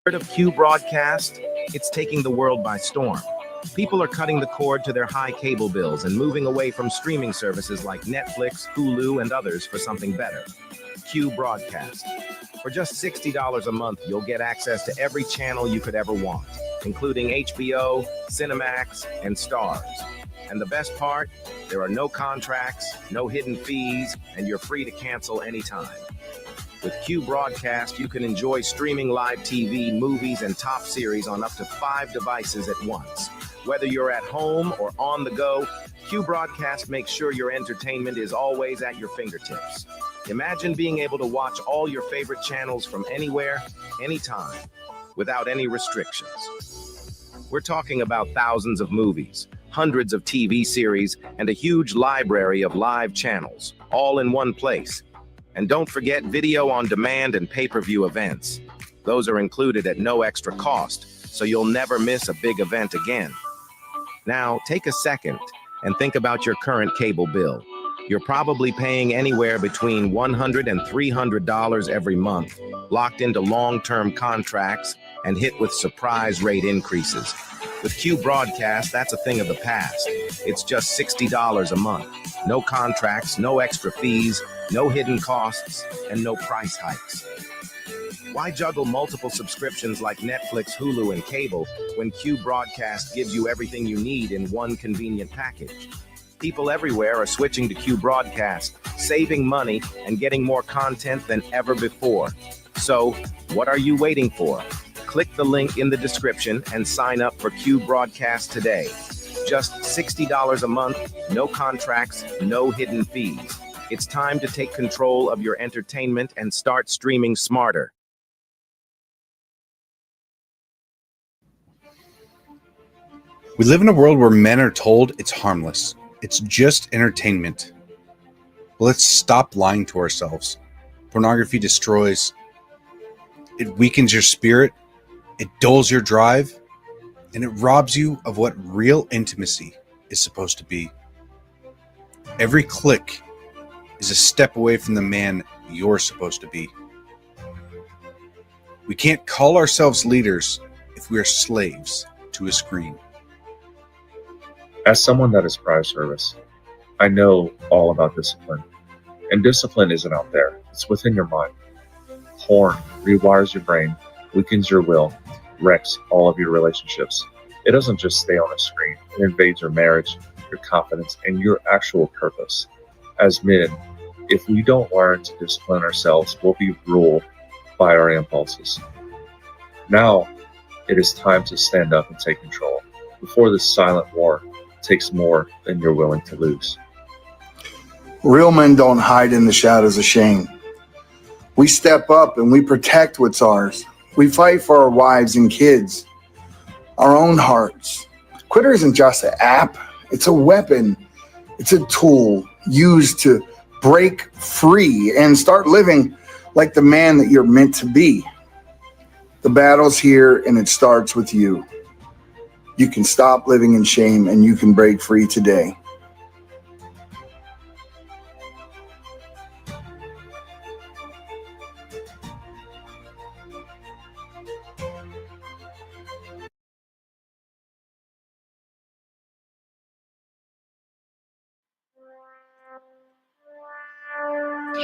Heard of Q broadcast? It's taking the world by storm. People are cutting the cord to their high cable bills and moving away from streaming services like Netflix, Hulu, and others for something better. Q broadcast. For just $60 a month, you'll get access to every channel you could ever want, including HBO, Cinemax, and Stars. And the best part? There are no contracts, no hidden fees, and you're free to cancel anytime. With Q Broadcast, you can enjoy streaming live TV, movies, and top series on up to 5 devices at once. Whether you're at home or on the go, Q Broadcast makes sure your entertainment is always at your fingertips. Imagine being able to watch all your favorite channels from anywhere, anytime, without any restrictions. We're talking about thousands of movies, hundreds of TV series, and a huge library of live channels, all in one place. And don't forget video on demand and pay-per-view events. Those are included at no extra cost, so you'll never miss a big event again. Now, take a second and think about your current cable bill. You're probably paying anywhere between $100 and $300 every month, locked into long-term contracts and hit with surprise rate increases. With Q Broadcast, that's a thing of the past. It's just $60 a month. No contracts, no extra fees, no hidden costs, and no price hikes. Why juggle multiple subscriptions like Netflix, Hulu, and cable when Q Broadcast gives you everything you need in one convenient package? People everywhere are switching to Q Broadcast, saving money and getting more content than ever before. So, what are you waiting for? Click the link in the description and sign up for Q Broadcast today. Just $60 a month, no contracts, no hidden fees. It's time to take control of your entertainment and start streaming smarter. We live in a world where men are told it's harmless. It's just entertainment. But let's stop lying to ourselves. Pornography destroys. It weakens your spirit. It dulls your drive. And it robs you of what real intimacy is supposed to be. Every click is a step away from the man you're supposed to be. We can't call ourselves leaders if we are slaves to a screen. As someone that is prior service, I know all about discipline. And discipline isn't out there, it's within your mind. Porn rewires your brain, weakens your will, wrecks all of your relationships. It doesn't just stay on a screen, it invades your marriage, your confidence, and your actual purpose. As men, if we don't learn to discipline ourselves, we'll be ruled by our impulses. Now, it is time to stand up and take control before this silent war takes more than you're willing to lose. Real men don't hide in the shadows of shame. We step up and we protect what's ours. We fight for our wives and kids, our own hearts. Twitter isn't just an app. It's a weapon. It's a tool used to break free and start living like the man that you're meant to be. The battle's here and it starts with you. You can stop living in shame and you can break free today.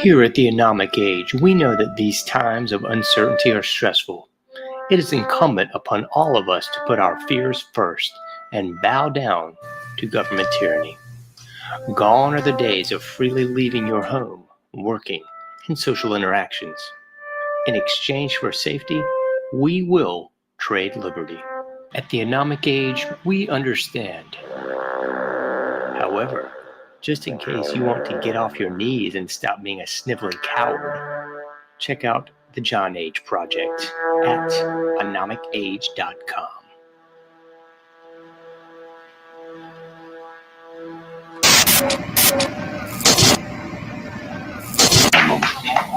Here at the Anomic Age, we know that these times of uncertainty are stressful. It is incumbent upon all of us to put our fears first and bow down to government tyranny. Gone are the days of freely leaving your home, working, and social interactions. In exchange for safety, we will trade liberty. At the Anomic Age, we understand. However, just in case you want to get off your knees and stop being a sniveling coward, check out the John Age Project at anomicage.com.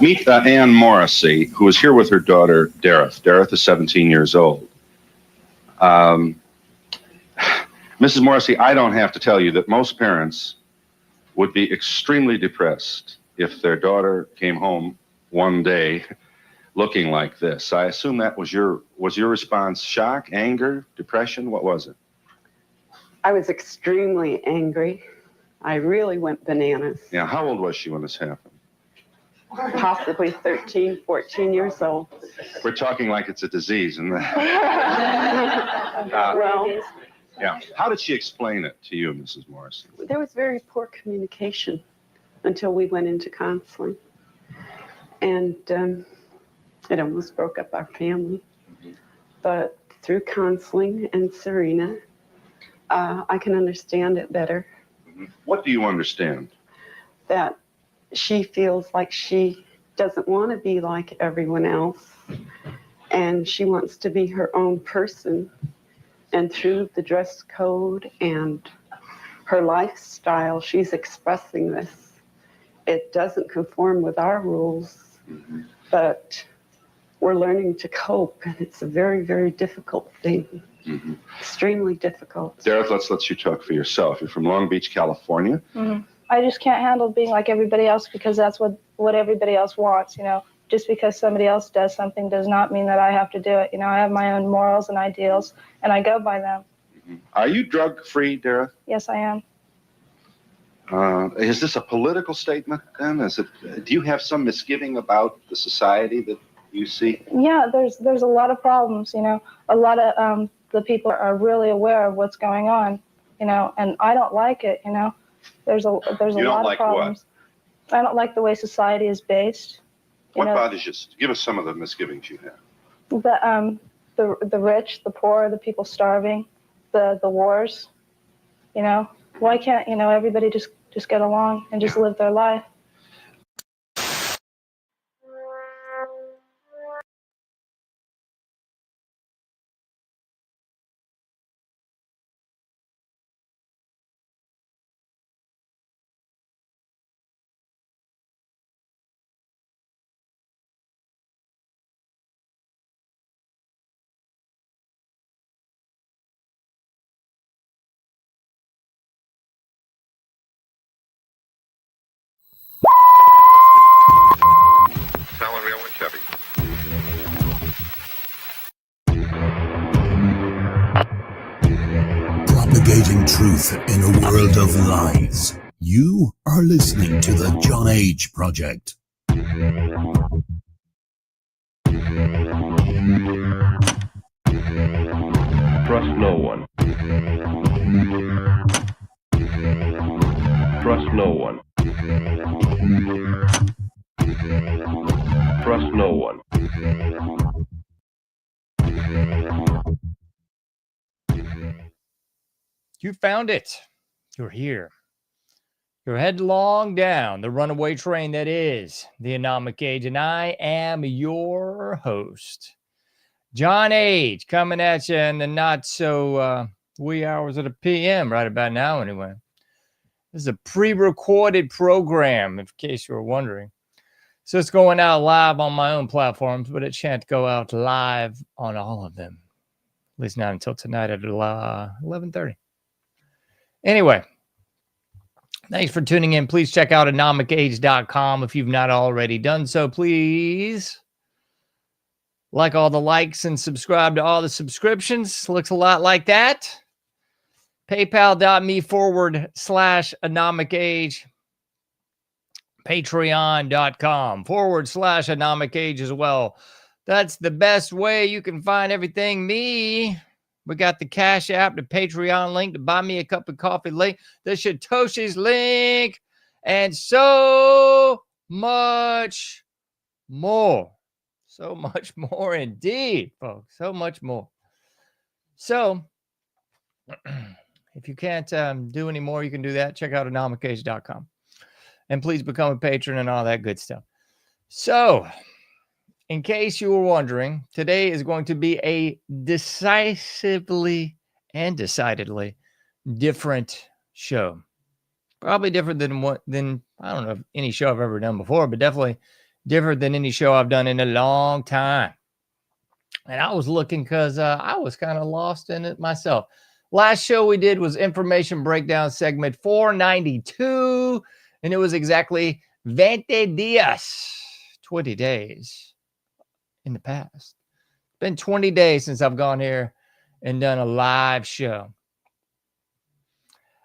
Meet Ann Morrissey, who is here with her daughter, Dareth. Dareth is 17 years old. Mrs. Morrissey, I don't have to tell you that most parents would be extremely depressed if their daughter came home one day looking like this. I assume that was your response shock, anger, depression? What was it? I was extremely angry. I really went bananas. Yeah, how old was she when this happened? Possibly 13, 14 years old. We're talking like it's a disease, and Well, yeah. How did she explain it to you, Mrs. Morrison? there was very poor communication until we went into counseling. And it almost broke up our family. But through counseling and Serena, I can understand it better. What do you understand? That she feels like she doesn't want to be like everyone else, and she wants to be her own person. And through the dress code and her lifestyle, she's expressing this. It doesn't conform with our rules, but we're learning to cope, and it's a very, very difficult thing. Extremely difficult. Dareth, let's let you talk for yourself. You're from Long Beach, California. I just can't handle being like everybody else because that's what everybody else wants, you know. Just because somebody else does something does not mean that I have to do it. You know, I have my own morals and ideals, and I go by them. Are you drug-free, Dareth? Yes, I am. Is this a political statement, then? Do you have some misgiving about the society that you see? Yeah, there's a lot of problems, you know. A lot of the people are really aware of what's going on, you know, and I don't like it, you know. There's a lot of problems. What? I don't like the way society is based. What bothers you? Give us some of the misgivings you have. The rich, the poor, the people starving, the wars. You know, why can't, you know, everybody just get along and just live their life? Propagating truth in a world of lies. You are listening to the John H. Project. Trust no one. Trust no one. Trust no one. You found it. You're here. You're headlong down the runaway train that is the Anomic Age, and I am your host, John H., coming at you in the not so wee hours of the PM, right about now anyway. This is a pre-recorded program, in case you were wondering. So it's going out live on my own platforms, but it shan't go out live on all of them. At least not until tonight at 11:30. Anyway, thanks for tuning in. Please check out anomicage.com if you've not already done so. Please like all the likes and subscribe to all the subscriptions. Looks a lot like that. PayPal.me/anomicage. Patreon.com/anomicage as well. That's the best way you can find everything me. We got the Cash App, the Patreon link, to buy me a cup of coffee link, the Satoshis link, and so much more. So much more indeed, folks. So much more. So if you can't do any more, you can do that. Check out anomicage.com. And please become a patron and all that good stuff. So, in case you were wondering, today is going to be a decidedly different show. Probably different than I don't know, any show I've ever done before, but definitely different than any show I've done in a long time. And I was looking because I was kind of lost in it myself. Last show we did was Information Breakdown segment 492, and it was exactly 20 días, 20 days in the past. It's been 20 days since I've gone here and done a live show.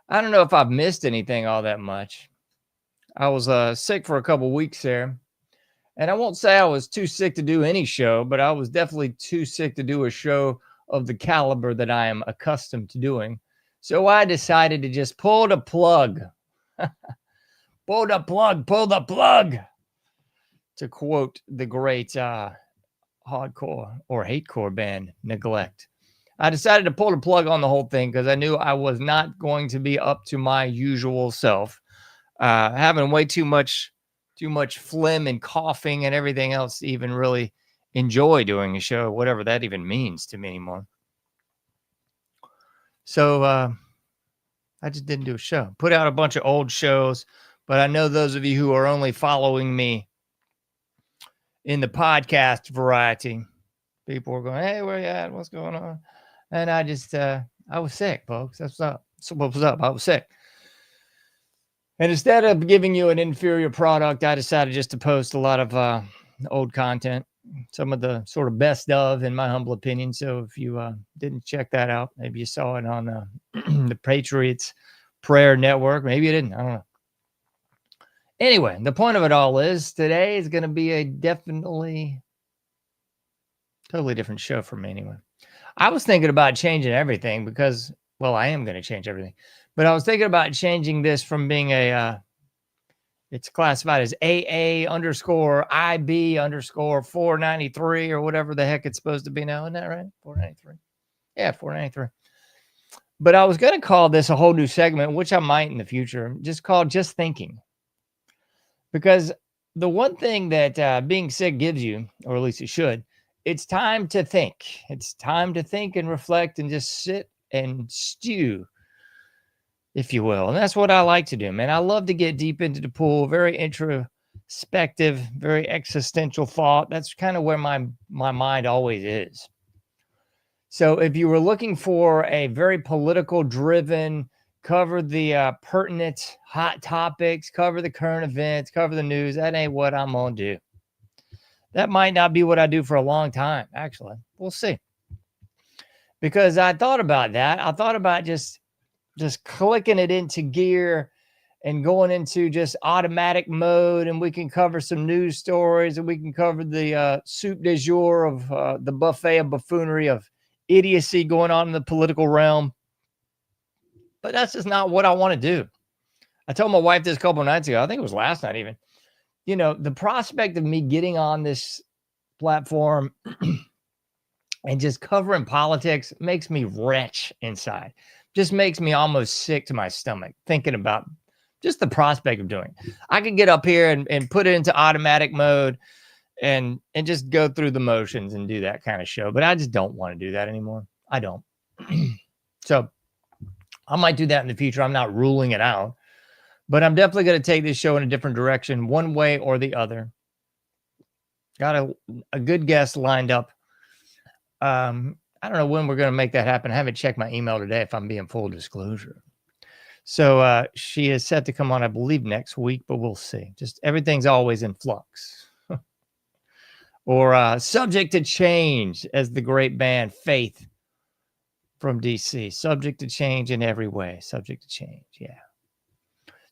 I don't know if I've missed anything all that much. I was sick for a couple weeks there. And I won't say I was too sick to do any show, but I was definitely too sick to do a show of the caliber that I am accustomed to doing. So I decided to just pull the plug. Pull the plug. To quote the great hardcore or hatecore band, Neglect. I decided to pull the plug on the whole thing because I knew I was not going to be up to my usual self. Having way too much phlegm and coughing and everything else to even really enjoy doing a show, whatever that even means to me anymore. So I just didn't do a show. Put out a bunch of old shows, but I know those of you who are only following me in the podcast variety, people were going, hey, where you at? What's going on? And I just, I was sick, folks. That's what was up. I was sick. And instead of giving you an inferior product, I decided just to post a lot of old content, some of the sort of best of, in my humble opinion. So if you didn't check that out, maybe you saw it on the Patriots Prayer Network. Maybe you didn't. I don't know. Anyway, the point of it all is today is going to be a definitely totally different show for me anyway. I was thinking about changing everything because, well, I am going to change everything. But I was thinking about changing this from being it's classified as AA_IB_493 or whatever the heck it's supposed to be now. Isn't that right? 493. Yeah, 493. But I was going to call this a whole new segment, which I might in the future, just called Just Thinking. Because the one thing that being sick gives you, or at least it should, it's time to think. It's time to think and reflect and just sit and stew, if you will. And that's what I like to do, man. I love to get deep into the pool, very introspective, very existential thought. That's kind of where my mind always is. So if you were looking for a very political driven, cover the pertinent hot topics, cover the current events, cover the news, that ain't what I'm going to do. That might not be what I do for a long time, actually. We'll see. Because I thought about that. I thought about just clicking it into gear and going into just automatic mode, and we can cover some news stories, and we can cover the soup du jour of the buffet of buffoonery of idiocy going on in the political realm. But that's just not what I want to do. I told my wife this a couple of nights ago. I think it was last night even. You know, the prospect of me getting on this platform and just covering politics makes me wretch inside. Just makes me almost sick to my stomach thinking about just the prospect of doing it. I could get up here and put it into automatic mode and just go through the motions and do that kind of show. But I just don't want to do that anymore. I don't. So I might do that in the future. I'm not ruling it out. But I'm definitely going to take this show in a different direction, one way or the other. Got a good guest lined up. I don't know when we're going to make that happen. I haven't checked my email today, if I'm being full disclosure. So she is set to come on, I believe, next week, but we'll see. Just everything's always in flux. Or subject to change, as the great band Faith from DC. Subject to change in every way. Subject to change, yeah.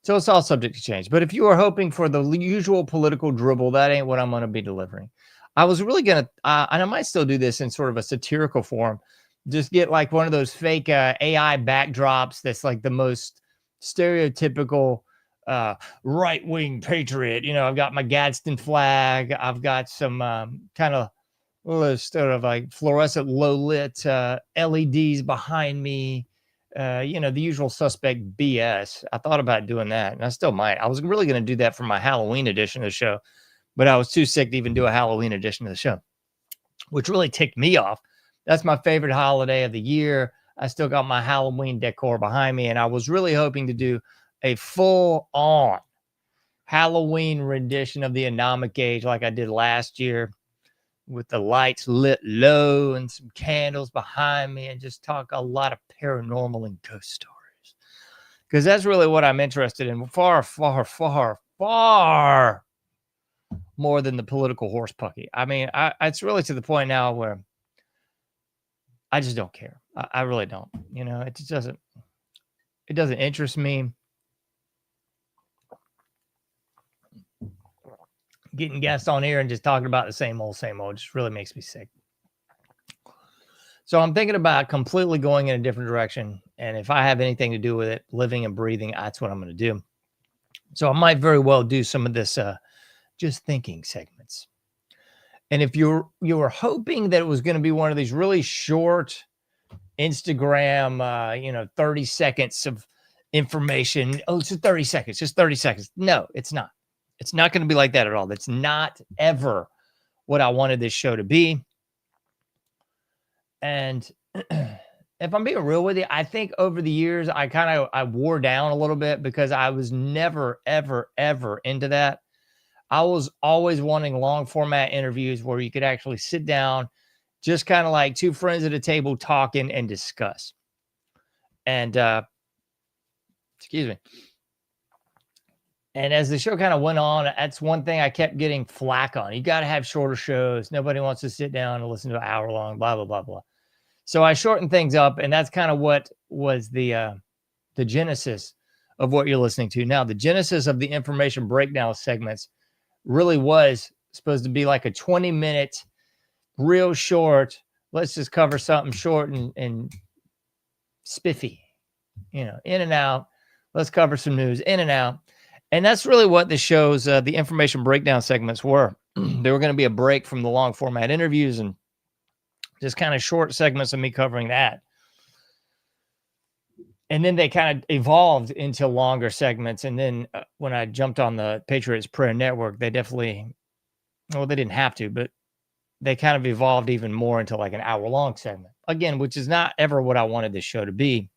So it's all subject to change. But if you are hoping for the usual political dribble, that ain't what I'm going to be delivering. I was really going to, and I might still do this in sort of a satirical form, just get like one of those fake AI backdrops that's like the most stereotypical right-wing patriot. You know, I've got my Gadsden flag. I've got some kind of sort of like fluorescent low-lit LEDs behind me. You know, the usual suspect BS. I thought about doing that, and I still might. I was really going to do that for my Halloween edition of the show, but I was too sick to even do a Halloween edition of the show, which really ticked me off. That's my favorite holiday of the year. I still got my Halloween decor behind me, and I was really hoping to do a full-on Halloween rendition of the Anomic Age like I did last year, with the lights lit low and some candles behind me, and just talk a lot of paranormal and ghost stories. Because that's really what I'm interested in. Far, far, far, far more than the political horse pucky. I mean, it's really to the point now where I just don't care. I really don't. You know, it just doesn't interest me. Getting guests on here and just talking about the same old just really makes me sick. So I'm thinking about completely going in a different direction. And if I have anything to do with it, living and breathing, that's what I'm going to do. So I might very well do some of this just thinking segments. And if you were hoping that it was going to be one of these really short Instagram, 30 seconds of information. Oh, it's just 30 seconds, just 30 seconds. No, it's not. It's not going to be like that at all. That's not ever what I wanted this show to be. And if I'm being real with you, I think over the years, I wore down a little bit because I was never, ever, ever into that. I was always wanting long format interviews where you could actually sit down, just kind of like two friends at a table talking and discuss. And, excuse me. And as the show kind of went on, that's one thing I kept getting flack on. You got to have shorter shows. Nobody wants to sit down and listen to an hour long, blah, blah, blah, blah. So I shortened things up, and that's kind of what was the genesis of what you're listening to now. The genesis of the information breakdown segments really was supposed to be like a 20-minute, real short. Let's just cover something short and spiffy, in and out. Let's cover some news, in and out. And that's really what the show's, the information breakdown segments were. They were going to be a break from the long format interviews and just kind of short segments of me covering that. And then they kind of evolved into longer segments. And then when I jumped on the Patriots Prayer Network, they definitely, well, they didn't have to, but they kind of evolved even more into like an hour-long segment. Again, which is not ever what I wanted this show to be.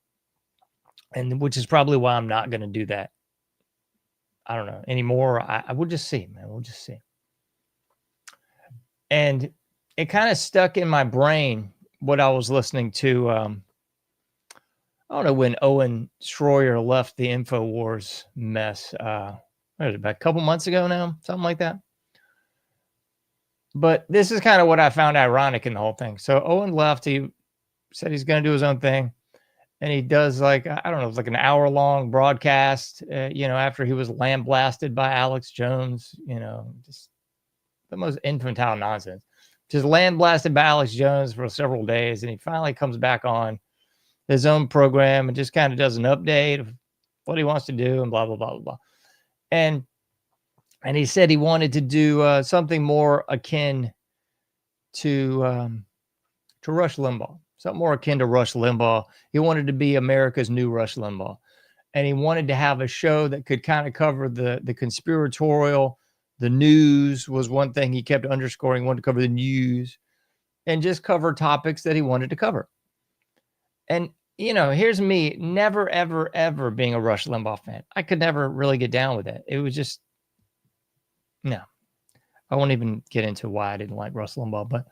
And which is probably why I'm not going to do that. I don't know anymore. I will just see, man. We'll just see. And it kind of stuck in my brain what I was listening to. I don't know when Owen Schroyer left the InfoWars mess. What was it, about a couple months ago now? Something like that. But this is kind of what I found ironic in the whole thing. So Owen left. He said he's going to do his own thing. And he does like, I don't know, it's like an hour-long broadcast, after he was lambasted by Alex Jones, just the most infantile nonsense. Just lambasted by Alex Jones for several days. And he finally comes back on his own program and just kind of does an update of what he wants to do and blah, blah, blah, blah, blah. And he said he wanted to do something more akin to Rush Limbaugh. Something more akin to Rush Limbaugh. He wanted to be America's new Rush Limbaugh. And he wanted to have a show that could kind of cover the conspiratorial. The news was one thing he kept underscoring. He wanted to cover the news and just cover topics that he wanted to cover. And, here's me never, ever, ever being a Rush Limbaugh fan. I could never really get down with it. It was just, no. I won't even get into why I didn't like Rush Limbaugh. But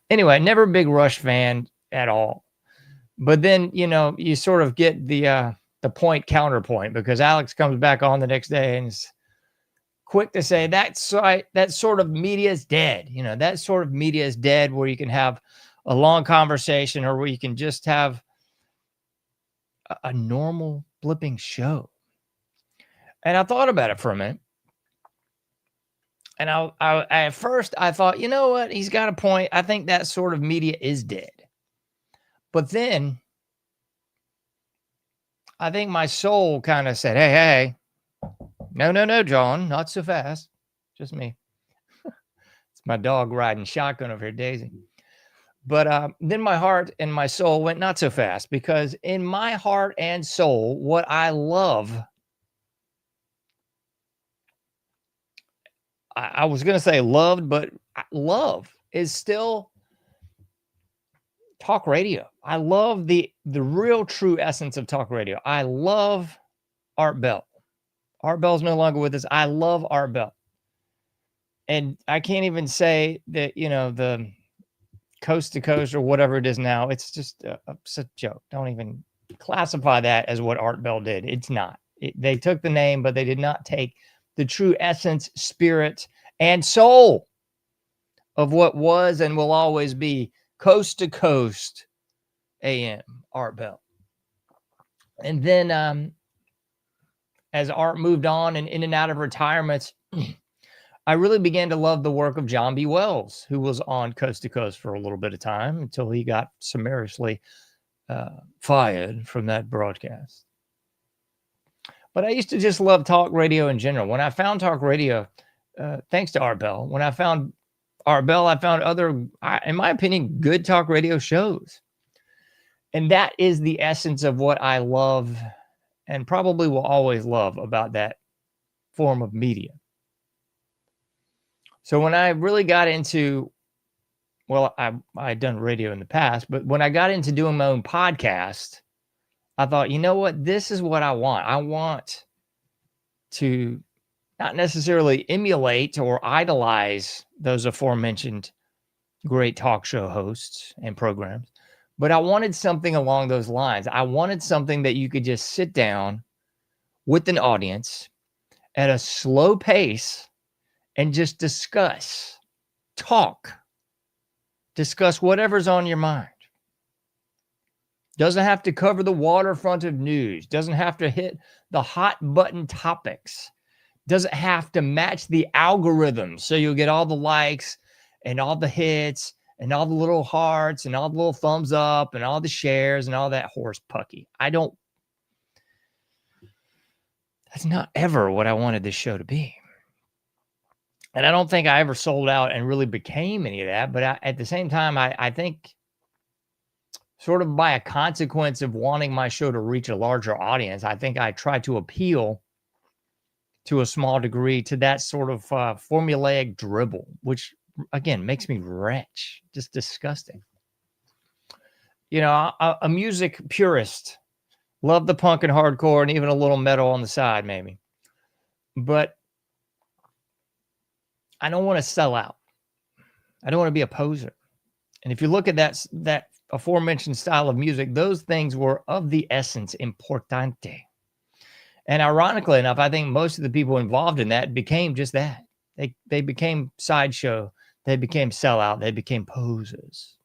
anyway, never a big Rush fan at all. But then, you sort of get the point counterpoint because Alex comes back on the next day and is quick to say that sort of media is dead. That sort of media is dead where you can have a long conversation or where you can just have a normal blipping show. And I thought about it for a minute. And I at first I thought, you know what? He's got a point. I think that sort of media is dead. But then I think my soul kind of said, hey, no, John, not so fast. Just me. It's my dog riding shotgun over here, Daisy. But then my heart and my soul went not so fast because in my heart and soul, what I love, I was going to say loved, but love is still talk radio. I love the real true essence of talk radio. I love Art Bell. Art Bell's no longer with us. I love Art Bell. And I can't even say that, the coast to coast or whatever it is now. It's just a joke. Don't even classify that as what Art Bell did. It's not. They took the name, but they did not take the true essence, spirit, and soul of what was and will always be Coast to Coast AM, Art Bell. And then as Art moved on and in and out of retirement, I really began to love the work of John B. Wells, who was on Coast to Coast for a little bit of time until he got summarily fired from that broadcast. But I used to just love talk radio in general. When I found talk radio, thanks to Art Bell, when I found Art Bell, I found other, in my opinion, good talk radio shows. And that is the essence of what I love and probably will always love about that form of media. So when I really got into, well, I'd done radio in the past, but when I got into doing my own podcast, I thought, you know what? This is what I want. I want to not necessarily emulate or idolize those aforementioned great talk show hosts and programs, but I wanted something along those lines. I wanted something that you could just sit down with an audience at a slow pace and just discuss whatever's on your mind. Doesn't have to cover the waterfront of news. Doesn't have to hit the hot button topics. Doesn't have to match the algorithm so you'll get all the likes and all the hits and all the little hearts and all the little thumbs up and all the shares and all that horse pucky. That's not ever what I wanted this show to be. And I don't think I ever sold out and really became any of that. But at the same time, I think sort of by a consequence of wanting my show to reach a larger audience, I think I tried to appeal to a small degree to that sort of formulaic dribble, which, again, makes me wretch, just disgusting. You know, a music purist, love the punk and hardcore and even a little metal on the side, maybe. But I don't want to sell out. I don't want to be a poser. And if you look at that aforementioned style of music, those things were of the essence importante. And ironically enough, I think most of the people involved in that became just that. They became sideshow. They became sellout. They became posers.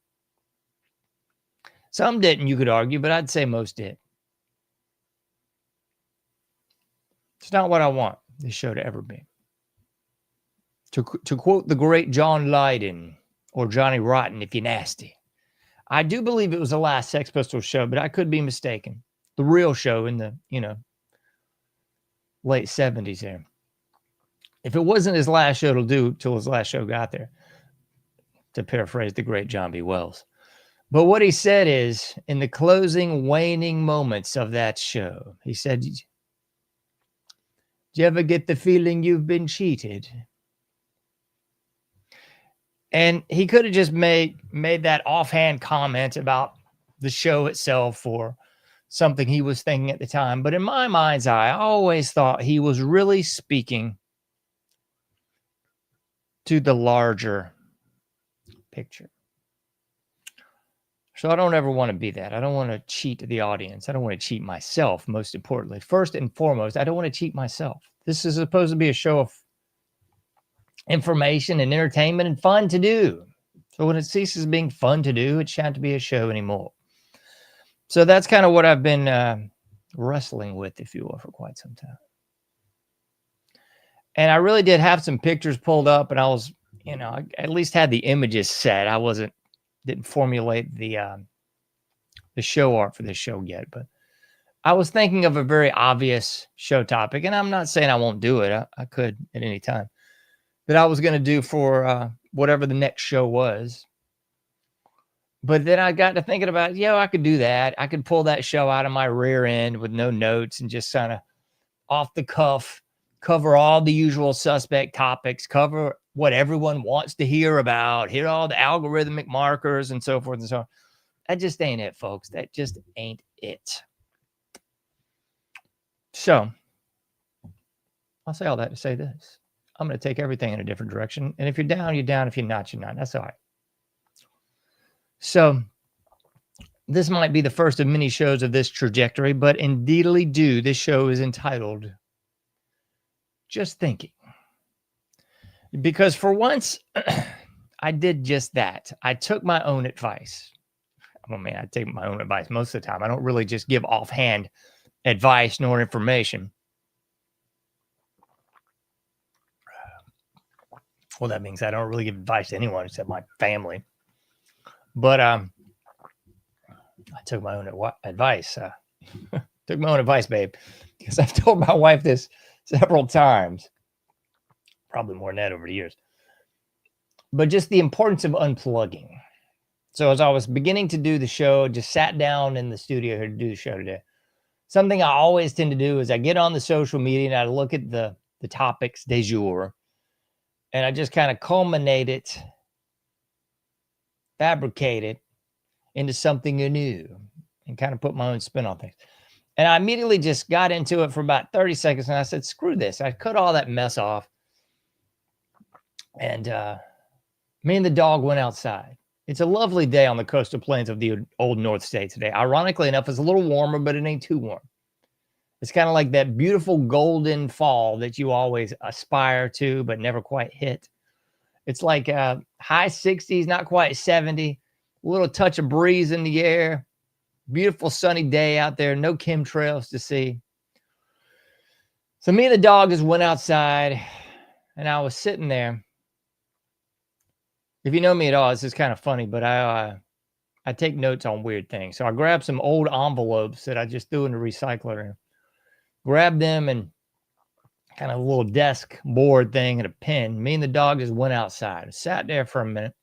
Some didn't, you could argue, but I'd say most did. It's not what I want this show to ever be. To quote the great John Lydon, or Johnny Rotten if you're nasty, I do believe it was the last Sex Pistols show, but I could be mistaken. The real show in the, late 70s there. If it wasn't his last show, it'll do till his last show got there, to paraphrase the great John B. Wells. But what he said is, in the closing, waning moments of that show, he said, "Do you ever get the feeling you've been cheated?" And he could have just made that offhand comment about the show itself or something he was thinking at the time. But in my mind's eye, I always thought he was really speaking to the larger picture. So I don't ever want to be that. I don't want to cheat the audience. I don't want to cheat myself, most importantly. First and foremost, I don't want to cheat myself. This is supposed to be a show of information and entertainment and fun to do. So when it ceases being fun to do, it shan't be a show anymore. So that's kind of what I've been wrestling with, if you will, for quite some time. And I really did have some pictures pulled up, and I was, I at least had the images set. I didn't formulate the show art for this show yet, but I was thinking of a very obvious show topic, and I'm not saying I won't do it. I could at any time. That I was going to do for whatever the next show was. But then I got to thinking about, I could do that. I could pull that show out of my rear end with no notes and just kind of off the cuff, cover all the usual suspect topics, cover what everyone wants to hear about, hit all the algorithmic markers and so forth and so on. That just ain't it, folks. That just ain't it. So I'll say all that to say this. I'm going to take everything in a different direction. And if you're down, you're down. If you're not, you're not. That's all right. So this might be the first of many shows of this trajectory, but indeedly this show is entitled Just Thinking. Because for once, I did just that. I took my own advice. I mean, I take my own advice most of the time. I don't really just give offhand advice nor information. Well, that means I don't really give advice to anyone except my family. But I took my own advice. Took my own advice, babe, because I've told my wife this several times, probably more than that over the years. But just the importance of unplugging. So as I was beginning to do the show, just sat down in the studio here to do the show today. Something I always tend to do is I get on the social media and I look at the topics du jour, and I just kind of culminate it, fabricate it into something new and kind of put my own spin on things. And I immediately just got into it for about 30 seconds and I said, screw this. I cut all that mess off. And me and the dog went outside. It's a lovely day on the coastal plains of the old North States today. Ironically enough, it's a little warmer, but it ain't too warm. It's kind of like that beautiful golden fall that you always aspire to, but never quite hit. It's like high 60s, not quite 70, a little touch of breeze in the air. Beautiful sunny day out there, no chemtrails to see. So me and the dog just went outside, and I was sitting there. If you know me at all, this is kind of funny, but I take notes on weird things. So I grabbed some old envelopes that I just threw in the recycler and grabbed them and kind of a little desk board thing and a pen. Me and the dog just went outside and sat there for a minute.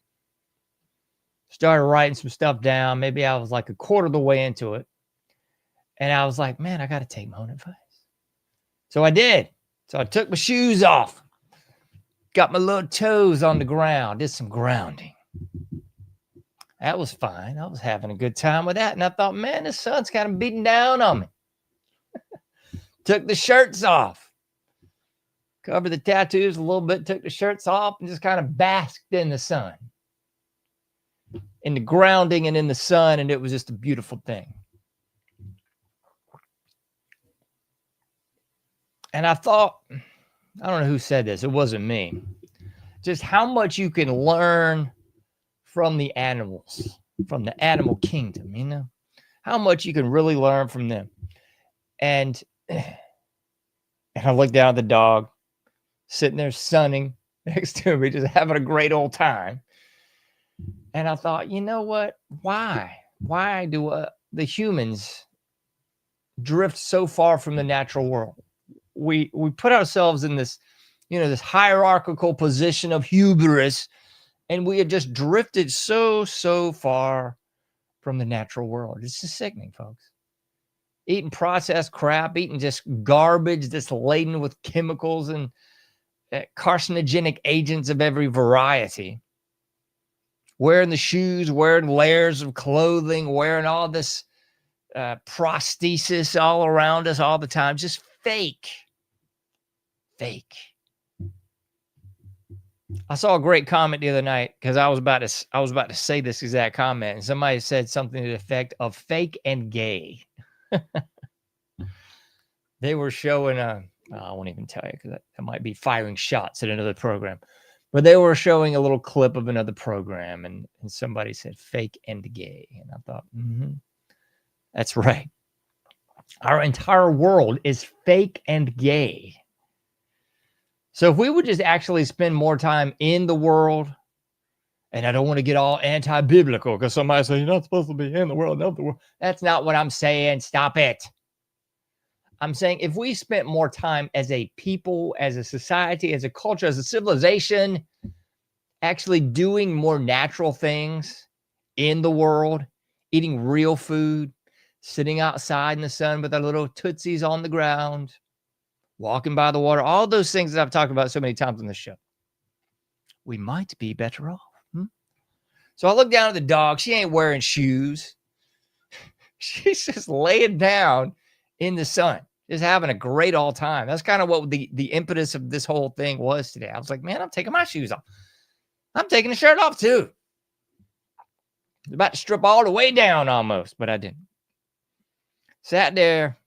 Started writing some stuff down. Maybe I was like a quarter of the way into it. And I was like, man, I got to take my own advice. So I did. So I took my shoes off. Got my little toes on the ground. Did some grounding. That was fine. I was having a good time with that. And I thought, man, the sun's kind of beating down on me. Took the shirts off. Covered the tattoos a little bit. Took the shirts off and just kind of basked in the sun. In the grounding and in the sun, and it was just a beautiful thing. And I thought, I don't know who said this, it wasn't me, just how much you can learn from the animals, from the animal kingdom, you know, how much you can really learn from them. And I looked down at the dog, sitting there sunning next to me, just having a great old time. And I thought, you know what? Why? Why do the humans drift so far from the natural world? We put ourselves in this, you know, this hierarchical position of hubris, and we have just drifted so far from the natural world. It's just sickening, folks. Eating processed crap, eating just garbage that's laden with chemicals and carcinogenic agents of every variety. Wearing the shoes, wearing layers of clothing, wearing all this prosthesis all around us all the time. Just fake. Fake. I saw a great comment the other night because I was about to say this exact comment, and somebody said something to the effect of fake and gay. They were showing I won't even tell you because that might be firing shots at another program. But they were showing a little clip of another program, and somebody said fake and gay. And I thought, that's right. Our entire world is fake and gay. So if we would just actually spend more time in the world, and I don't want to get all anti-biblical because somebody says, you're not supposed to be in the world, not the world. That's not what I'm saying. Stop it. I'm saying if we spent more time as a people, as a society, as a culture, as a civilization, actually doing more natural things in the world, eating real food, sitting outside in the sun with our little tootsies on the ground, walking by the water, all those things that I've talked about so many times on the show, we might be better off. So I look down at the dog. She ain't wearing shoes. She's just laying down in the sun, just having a great all time. That's kind of what the impetus of this whole thing was today. I was like, man, I'm taking my shoes off. I'm taking the shirt off too. I was about to strip all the way down almost, but I didn't. Sat there,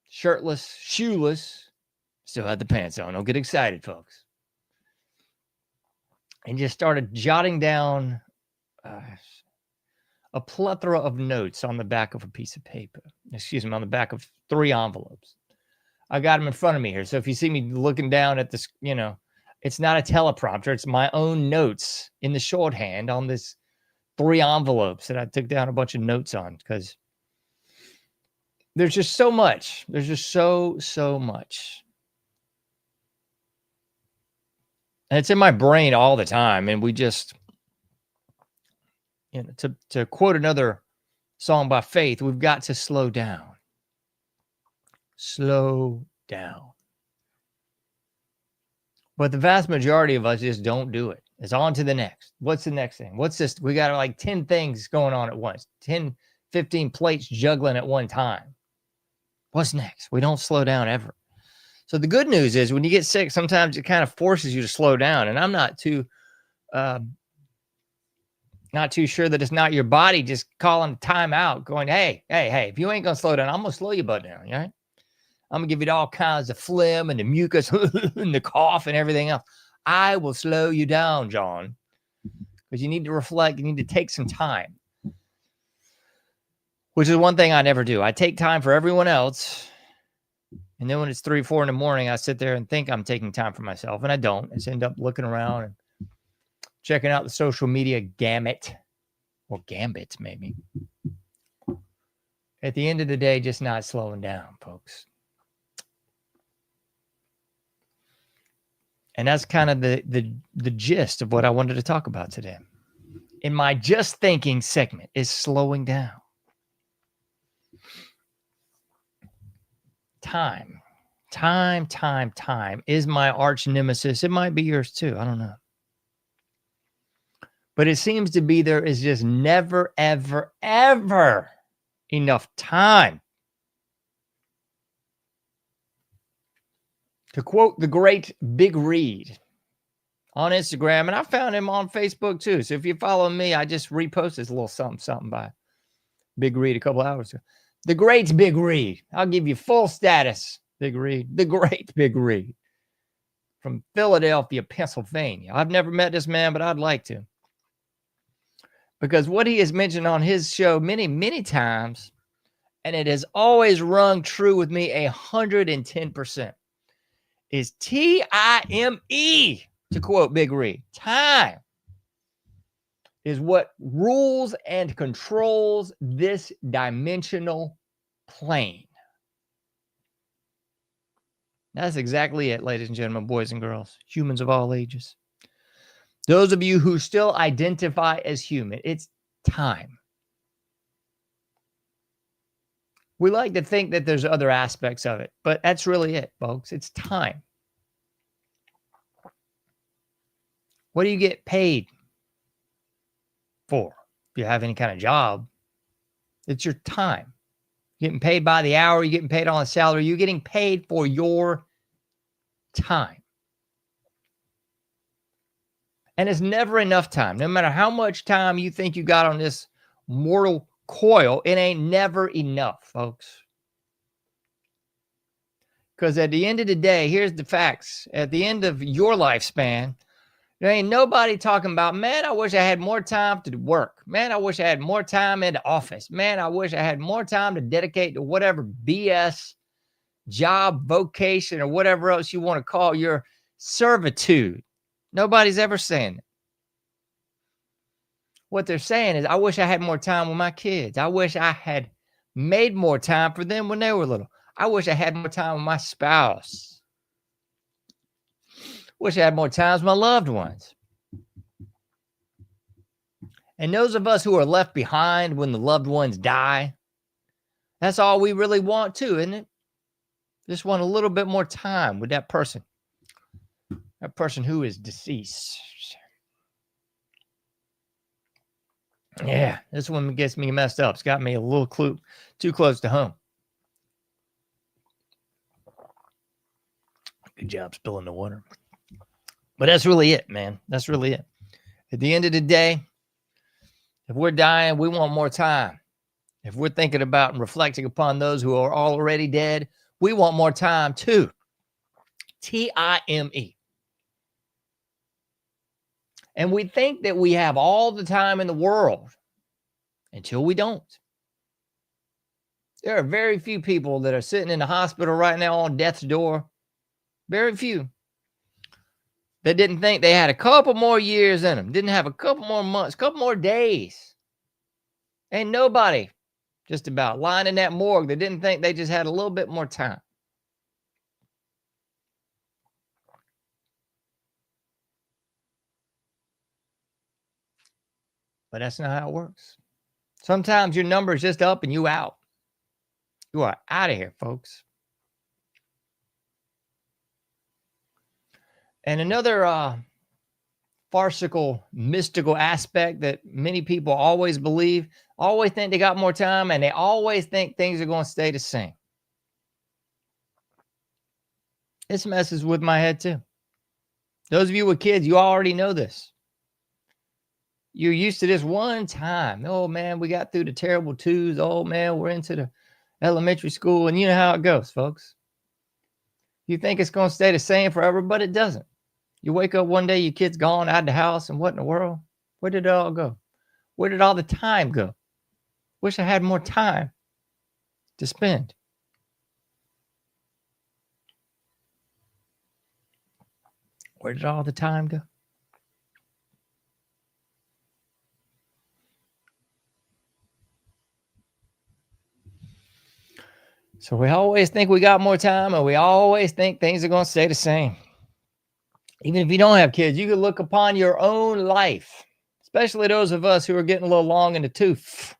shirtless, shoeless, still had the pants on. Don't get excited, folks. and just started jotting down a plethora of notes on the back of a piece of paper. Excuse me, on the back of 3 envelopes. I got them in front of me here. So if you see me looking down at this, it's not a teleprompter. It's my own notes in the shorthand on this 3 envelopes that I took down a bunch of notes on, because there's just so much. There's just so much. And it's in my brain all the time. And we just, to quote another song by Faith, we've got to slow down. Slow down. But the vast majority of us just don't do it. It's on to the next. What's the next thing? What's this? We got like 10 things going on at once. 10, 15 plates juggling at one time. What's next? We don't slow down ever. So the good news is when you get sick, sometimes it kind of forces you to slow down. And I'm not too sure that it's not your body just calling time out, going, hey, if you ain't going to slow down, I'm going to slow your butt down, right? I'm going to give you all kinds of phlegm and the mucus and the cough and everything else. I will slow you down, John, because you need to reflect. You need to take some time, which is one thing I never do. I take time for everyone else. And then when it's 3, 4 in the morning, I sit there and think I'm taking time for myself, and I don't. I just end up looking around and checking out the social media gamut, or gambit, maybe. At the end of the day, just not slowing down, folks. And that's kind of the gist of what I wanted to talk about today. In my Just Thinking segment is slowing down. Time is my arch nemesis. It might be yours too. I don't know. But it seems to be there is just never, ever, ever enough time. To quote the great Big Reed on Instagram, and I found him on Facebook too. So if you follow me, I just reposted this little something by Big Reed a couple hours ago. The great Big Reed. I'll give you full status, Big Reed. The great Big Reed from Philadelphia, Pennsylvania. I've never met this man, but I'd like to. Because what he has mentioned on his show many, many times, and it has always rung true with me 110%, is time, to quote Big Reed. Time is what rules and controls this dimensional plane. That's exactly it, ladies and gentlemen, boys and girls, humans of all ages. Those of you who still identify as human, it's time. We like to think that there's other aspects of it, but that's really it, folks. It's time. What do you get paid for? If you have any kind of job, it's your time. You're getting paid by the hour. You're getting paid on a salary. You're getting paid for your time. And it's never enough time. No matter how much time you think you got on this mortal coil, it ain't never enough, folks. Because at the end of the day, here's the facts. At the end of your lifespan, there ain't nobody talking about, man, I wish I had more time to work. Man, I wish I had more time in the office. Man, I wish I had more time to dedicate to whatever BS job, vocation, or whatever else you want to call your servitude. Nobody's ever saying it. What they're saying is, I wish I had more time with my kids. I wish I had made more time for them when they were little. I wish I had more time with my spouse. Wish I had more time with my loved ones. And those of us who are left behind when the loved ones die, that's all we really want too, isn't it? Just want a little bit more time with that person who is deceased. Yeah, this one gets me messed up. It's got me a little too close to home. Good job spilling the water. But that's really it, man. That's really it. At the end of the day, if we're dying, we want more time. If we're thinking about and reflecting upon those who are already dead, we want more time too. Time. And we think that we have all the time in the world until we don't. There are very few people that are sitting in the hospital right now on death's door. Very few. That didn't think they had a couple more years in them. Didn't have a couple more months, a couple more days. Ain't nobody just about lying in that morgue that didn't think they just had a little bit more time. But that's not how it works. Sometimes your number is just up and you out. You are out of here, folks. And another farcical, mystical aspect that many people always believe, always think they got more time, and they always think things are going to stay the same. This messes with my head too. Those of you with kids, you already know this. You're used to this one time. Oh, man, we got through the terrible twos. Oh, man, we're into the elementary school. And you know how it goes, folks. You think it's going to stay the same forever, but it doesn't. You wake up one day, your kid's gone out of the house, and what in the world? Where did it all go? Where did all the time go? Wish I had more time to spend. Where did all the time go? So we always think we got more time, and we always think things are going to stay the same. Even if you don't have kids, you can look upon your own life, especially those of us who are getting a little long in the tooth.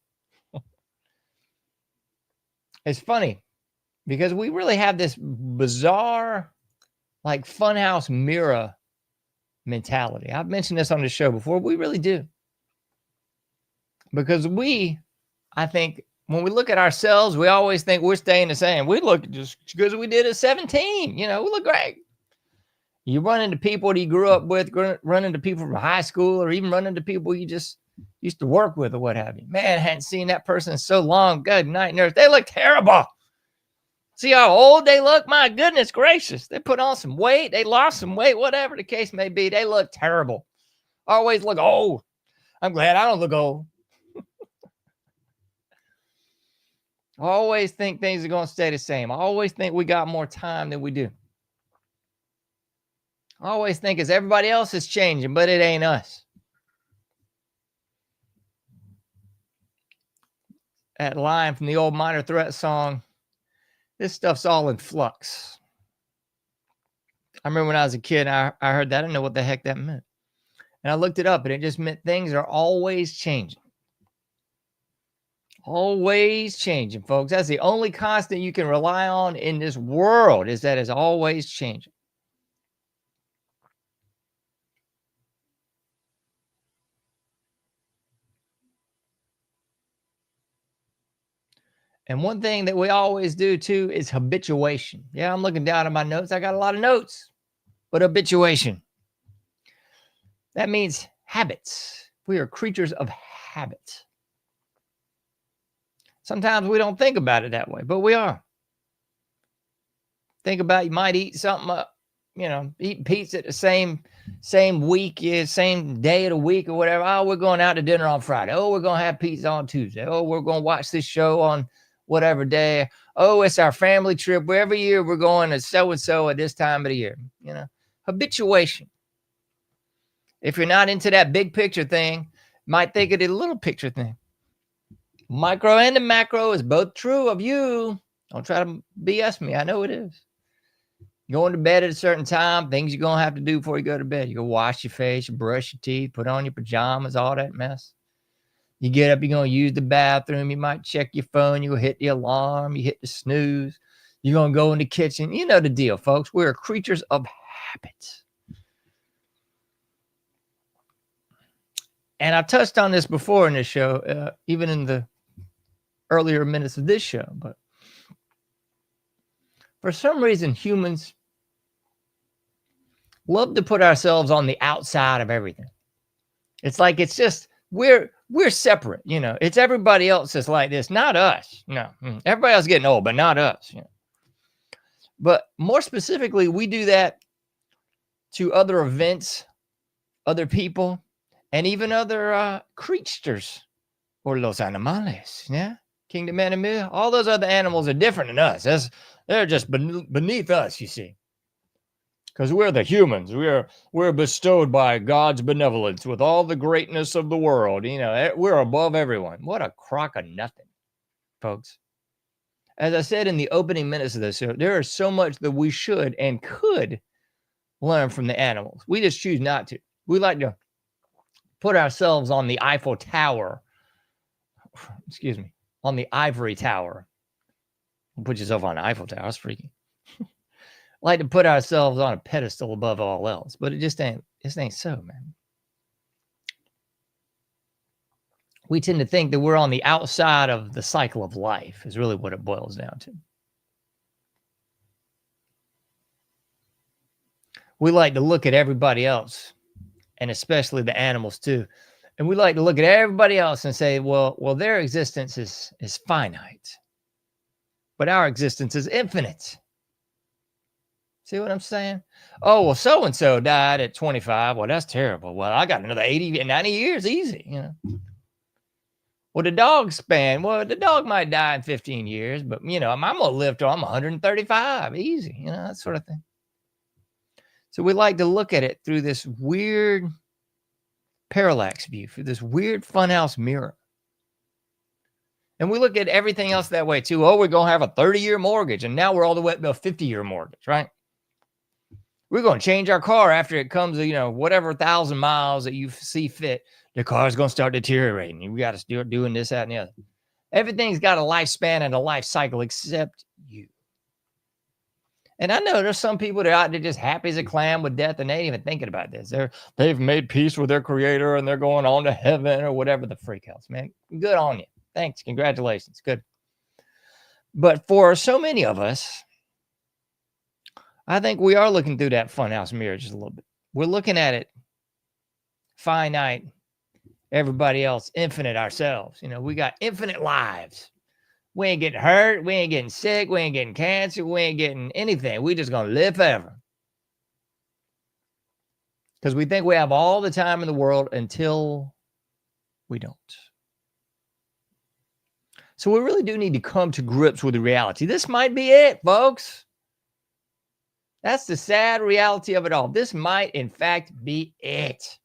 It's funny because we really have this bizarre, like funhouse mirror mentality. I've mentioned this on the show before. We really do. Because I think, when we look at ourselves, we always think we're staying the same. We look just because we did at 17. We look great. You run into people that you grew up with, run into people from high school, or even run into people you just used to work with or what have you. Man, I hadn't seen that person in so long. Good night, nurse. They look terrible. See how old they look? My goodness gracious. They put on some weight. They lost some weight, whatever the case may be. They look terrible. Always look old. I'm glad I don't look old. I always think things are going to stay the same. I always think we got more time than we do. I always think it's everybody else is changing, but it ain't us. That line from the old Minor Threat song, this stuff's all in flux. I remember when I was a kid, I heard that. I didn't know what the heck that meant. And I looked it up, and it just meant things are always changing. Always changing, folks. That's the only constant you can rely on in this world, is that it's always changing. And one thing that we always do too is habituation. Yeah, I'm looking down at my notes. I got a lot of notes, but habituation. That means habits. We are creatures of habit. Sometimes we don't think about it that way, but we are. Think about, you might eat something up, eating pizza the same week, same day of the week or whatever. Oh, we're going out to dinner on Friday. Oh, we're going to have pizza on Tuesday. Oh, we're going to watch this show on whatever day. Oh, it's our family trip. Where every year we're going to so-and-so at this time of the year. Habituation. If you're not into that big picture thing, you might think of the little picture thing. Micro and the macro is both true of you. Don't try to BS me. I know it is. Going to bed at a certain time, things you're going to have to do before you go to bed. You go wash your face, you brush your teeth, put on your pajamas, all that mess. You get up, you're going to use the bathroom. You might check your phone. You hit the alarm. You hit the snooze. You're going to go in the kitchen. You know the deal, folks. We're creatures of habits. And I touched on this before in this show, even in the earlier minutes of this show. But for some reason, humans love to put ourselves on the outside of everything. It's like it's just we're separate, It's everybody else that's like this, not us. No, everybody else is getting old, but not us. But more specifically, we do that to other events, other people, and even other creatures, or los animales, yeah? Kingdom animal, all those other animals are different than us. They're just beneath us, you see. Because we're the humans. We're bestowed by God's benevolence with all the greatness of the world. You know, we're above everyone. What a crock of nothing, folks. As I said in the opening minutes of this show, there is so much that we should and could learn from the animals. We just choose not to. We like to put ourselves on the Eiffel Tower. Excuse me, on the ivory tower. Put yourself on the Eiffel Tower. That's freaky. Like to put ourselves on a pedestal above all else, but it just ain't so, man. We tend to think that we're on the outside of the cycle of life is really what it boils down to. We like to look at everybody else, and especially the animals too. And we like to look at everybody else and say, well, their existence is finite, but our existence is infinite. See what I'm saying? Oh, well, so-and-so died at 25. Well, that's terrible. Well, I got another 80 and 90 years easy, you know. Well, the dog might die in 15 years, but, you know, I'm going to live till I'm 135. Easy, you know, that sort of thing. So we like to look at it through this weird parallax view, through this weird funhouse mirror. And we look at everything else that way, too. Oh, we're going to have a 30-year mortgage, and now we're all the way up to a 50-year mortgage, right? We're going to change our car after it comes, you know, whatever 1,000 miles that you see fit. The car's going to start deteriorating. We got to start doing this, that, and the other. Everything's got a lifespan and a life cycle except you. And I know there's some people that are out there just happy as a clam with death, and they ain't even thinking about this. They've made peace with their creator, and they're going on to heaven or whatever the freak else, man. Good on you. Thanks. Congratulations. Good. But for so many of us, I think we are looking through that funhouse mirror just a little bit. We're looking at it finite, everybody else infinite ourselves. You know, we got infinite lives. We ain't getting hurt. We ain't getting sick. We ain't getting cancer. We ain't getting anything. We just going to live forever. Because we think we have all the time in the world until we don't. So we really do need to come to grips with the reality. This might be it, folks. That's the sad reality of it all. This might, in fact, be it.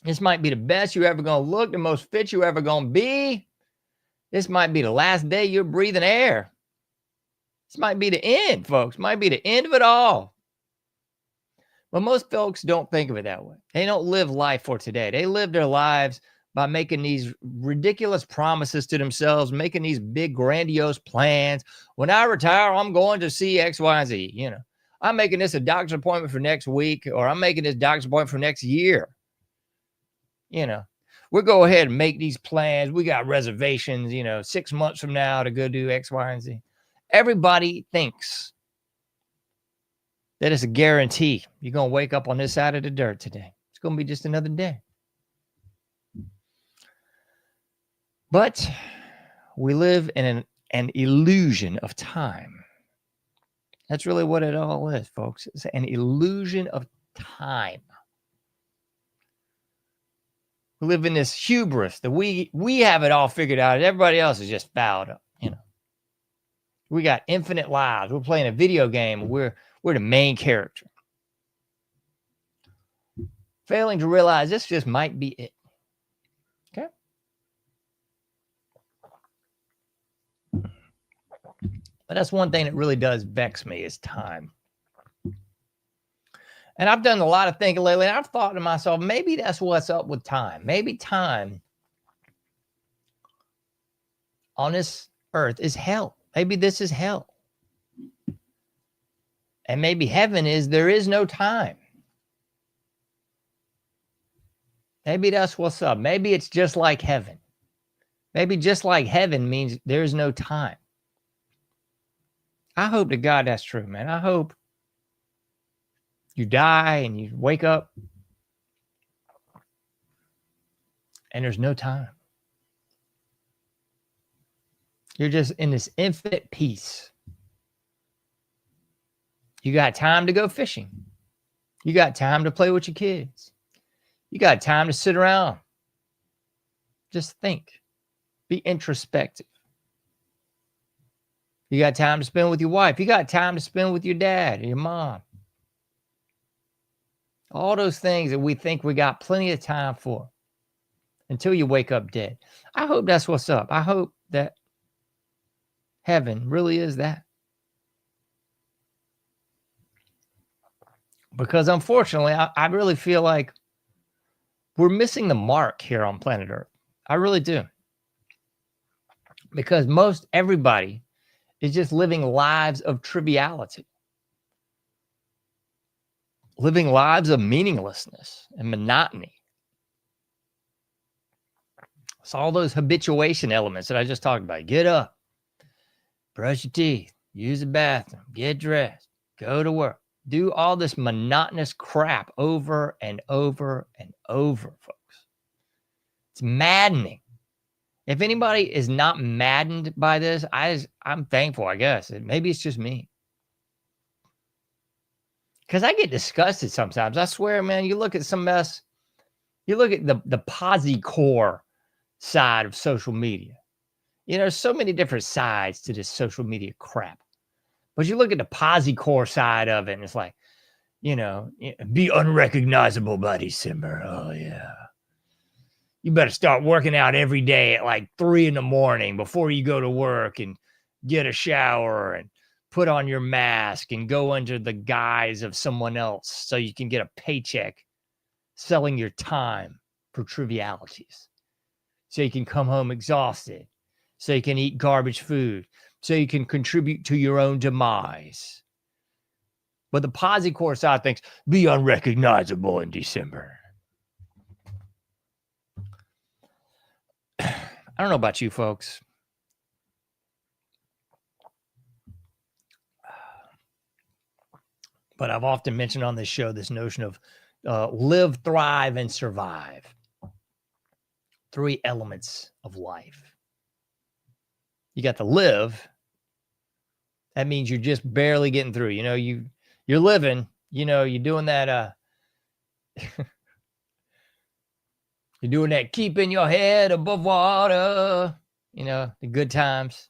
This might be the best you're ever going to look, the most fit you're ever going to be. This might be the last day you're breathing air. This might be the end, folks. Might be the end of it all. But most folks don't think of it that way. They don't live life for today. They live their lives by making these ridiculous promises to themselves, making these big, grandiose plans. When I retire, I'm going to see X, Y, and Z. You know, I'm making this a doctor's appointment for next week, or I'm making this doctor's appointment for next year. You know, we'll go ahead and make these plans. We got reservations, you know, 6 months from now to go do X, Y, and Z. Everybody thinks that it's a guarantee. You're going to wake up on this side of the dirt today. It's going to be just another day. But we live in an illusion of time. That's really what it all is, folks. It's an illusion of time. We live in this hubris that we have it all figured out. Everybody else is just fouled up, you know. We got infinite lives. We're playing a video game. We're the main character. Failing to realize this just might be it. Okay? But that's one thing that really does vex me is time. And I've done a lot of thinking lately. And I've thought to myself, maybe that's what's up with time. Maybe time on this earth is hell. Maybe this is hell. And maybe heaven is there is no time. Maybe that's what's up. Maybe it's just like heaven. Maybe just like heaven means there's no time. I hope to God that's true, man. I hope you die and you wake up and there's no time. You're just in this infinite peace. You got time to go fishing. You got time to play with your kids. You got time to sit around. Just think. Be introspective. You got time to spend with your wife. You got time to spend with your dad or your mom. All those things that we think we got plenty of time for until you wake up dead. I hope that's what's up. I hope that heaven really is that. Because unfortunately, I really feel like we're missing the mark here on planet Earth. I really do. Because most everybody is just living lives of triviality. Living lives of meaninglessness and monotony. It's all those habituation elements that I just talked about. Get up, brush your teeth, use the bathroom, get dressed, go to work. Do all this monotonous crap over and over and over, folks. It's maddening. If anybody is not maddened by this, I'm thankful, I guess. Maybe it's just me. Because I get disgusted sometimes. I swear, man, you look at some mess, you look at the posi-core side of social media. You know, so many different sides to this social media crap. But you look at the posi-core side of it, and it's like, you know, be unrecognizable by December. Oh, yeah. You better start working out every day at like 3 a.m. before you go to work and get a shower and put on your mask and go under the guise of someone else so you can get a paycheck selling your time for trivialities. So you can come home exhausted. So you can eat garbage food. So you can contribute to your own demise. But the posi-core side thinks, be unrecognizable in December. I don't know about you folks. But I've often mentioned on this show this notion of live, thrive, and survive. 3 elements of life. You got to live. That means you're just barely getting through. You know, you're living, you know, you're doing that you're doing that keeping your head above water, you know, the good times.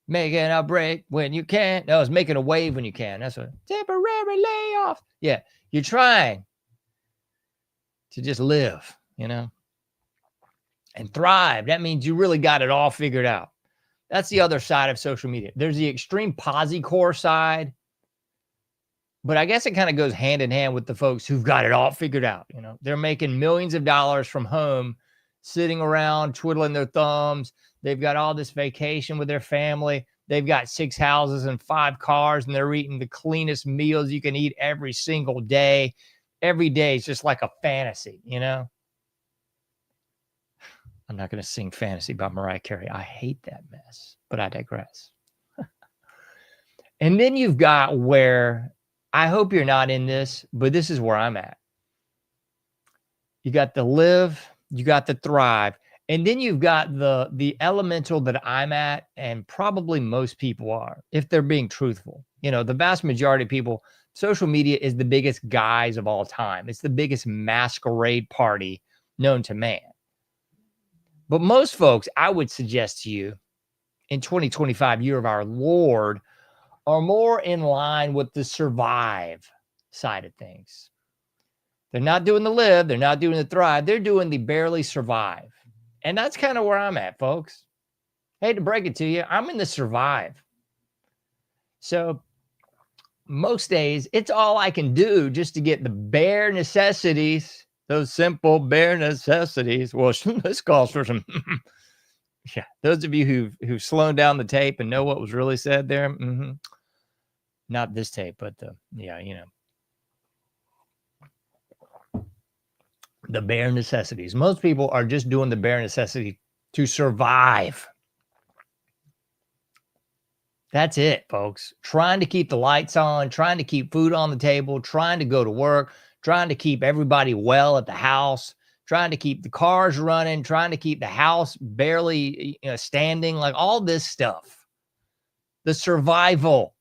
Making a break when you can. No, it's making a wave when you can. That's a temporary layoff. Yeah, you're trying to just live, you know, and thrive. That means you really got it all figured out. That's the other side of social media. There's the extreme posi-core side, but I guess it kind of goes hand in hand with the folks who've got it all figured out. You know, they're making millions of dollars from home, sitting around, twiddling their thumbs. They've got all this vacation with their family. They've got 6 houses and 5 cars, and they're eating the cleanest meals you can eat every single day. Every day is just like a fantasy, you know? I'm not going to sing Fantasy by Mariah Carey. I hate that mess, but I digress. And then you've got where, I hope you're not in this, but this is where I'm at. You got the live, you got the thrive, and then you've got the elemental that I'm at, and probably most people are, if they're being truthful. You know, the vast majority of people, social media is the biggest guise of all time. It's the biggest masquerade party known to man. But most folks, I would suggest to you, in 2025, year of our Lord, are more in line with the survive side of things. They're not doing the live. They're not doing the thrive. They're doing the barely survive. And that's kind of where I'm at, folks. Hate to break it to you. I'm in the survive. So most days, it's all I can do just to get the bare necessities, those simple bare necessities. Well, this calls for some... Yeah, those of you who've slowed down the tape and know what was really said there. Mm-hmm. Not this tape, but the bare necessities. Most people are just doing the bare necessity to survive. That's it, folks. Trying to keep the lights on, trying to keep food on the table, trying to go to work, trying to keep everybody well at the house, trying to keep the cars running, trying to keep the house barely standing, like all this stuff. The survival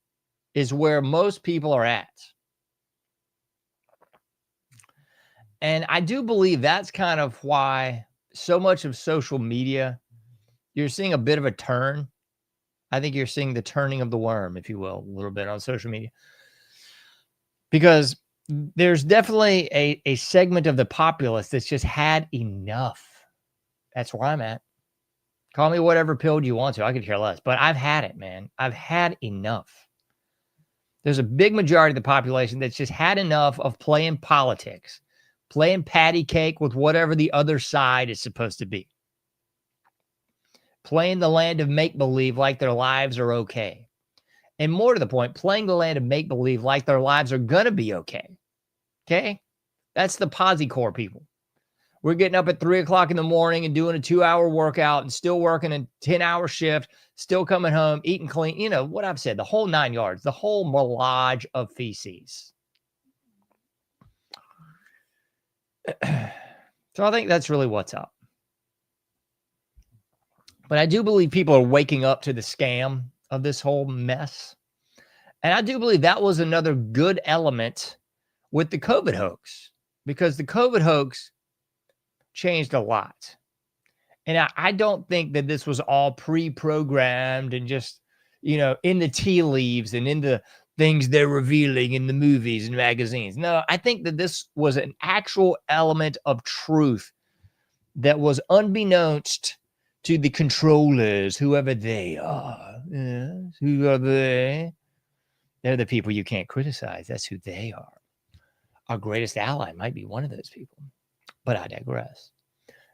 is where most people are at. And I do believe that's kind of why so much of social media, you're seeing a bit of a turn. I think you're seeing the turning of the worm, if you will, a little bit on social media. Because there's definitely a segment of the populace that's just had enough. That's where I'm at. Call me whatever pill you want to. I could care less. But I've had it, man. I've had enough. There's a big majority of the population that's just had enough of playing politics, playing patty cake with whatever the other side is supposed to be, playing the land of make-believe like their lives are okay. And more to the point, playing the land of make-believe like their lives are going to be okay. Okay? That's the posi-core people. We're getting up at 3 o'clock in the morning and doing a 2-hour workout and still working a 10-hour shift, still coming home, eating clean. You know, what I've said, the whole 9 yards, the whole melange of feces. So I think that's really what's up. But I do believe people are waking up to the scam of this whole mess. And I do believe that was another good element with the COVID hoax, because the COVID hoax changed a lot. And I don't think that this was all pre-programmed and just, you know, in the tea leaves and in the things they're revealing in the movies and magazines. No, I think that this was an actual element of truth that was unbeknownst to the controllers, whoever they are. Yes, who are they? They're the people you can't criticize. That's who they are. Our greatest ally might be one of those people. But I digress.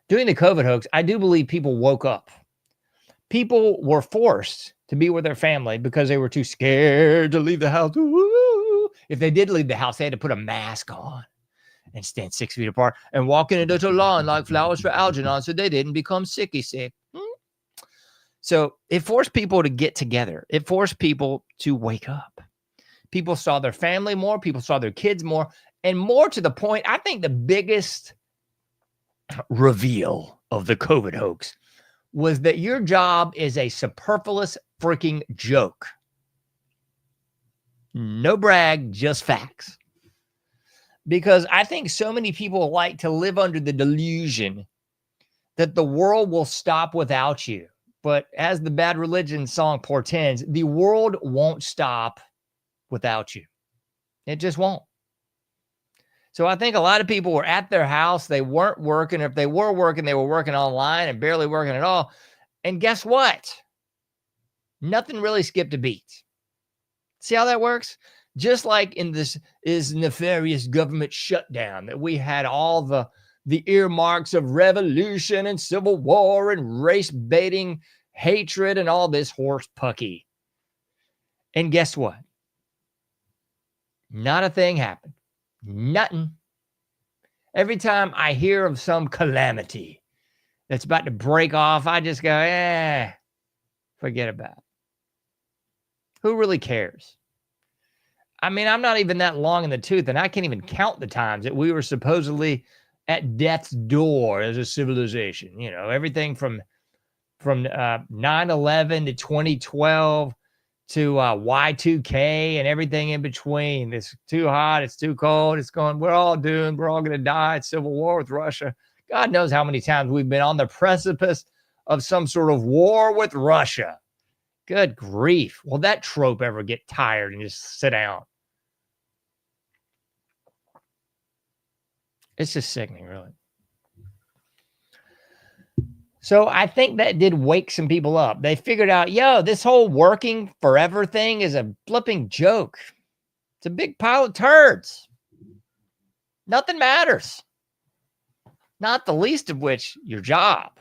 During the COVID hoax, I do believe people woke up. People were forced to be with their family because they were too scared to leave the house. Ooh. If they did leave the house, they had to put a mask on and stand 6 feet apart and walk in a little lawn like flowers for Algernon so they didn't become sicky sick. So it forced people to get together. It forced people to wake up. People saw their family more. People saw their kids more. And more to the point, I think the biggest reveal of the COVID hoax was that your job is a superfluous freaking joke. No brag, just facts. Because I think so many people like to live under the delusion that the world will stop without you. But as the Bad Religion song portends, the world won't stop without you. It just won't. So I think a lot of people were at their house. They weren't working. If they were working, they were working online and barely working at all. And guess what? Nothing really skipped a beat. See how that works? Just like in this is nefarious government shutdown that we had all the earmarks of revolution and civil war and race baiting hatred and all this horse pucky. And guess what? Not a thing happened. Nothing. Every time I hear of some calamity that's about to break off, I just go, forget about it. Who really cares? I mean, I'm not even that long in the tooth, and I can't even count the times that we were supposedly at death's door as a civilization. You know, everything from 9/11 to 2012 to Y2K and everything in between. It's too hot. It's too cold. It's going, we're all doomed. We're all going to die. It's civil war with Russia. God knows how many times we've been on the precipice of some sort of war with Russia. Good grief. Will that trope ever get tired and just sit down? It's just sickening, really. So I think that did wake some people up. They figured out, this whole working forever thing is a flipping joke. It's a big pile of turds. Nothing matters. Not the least of which your job.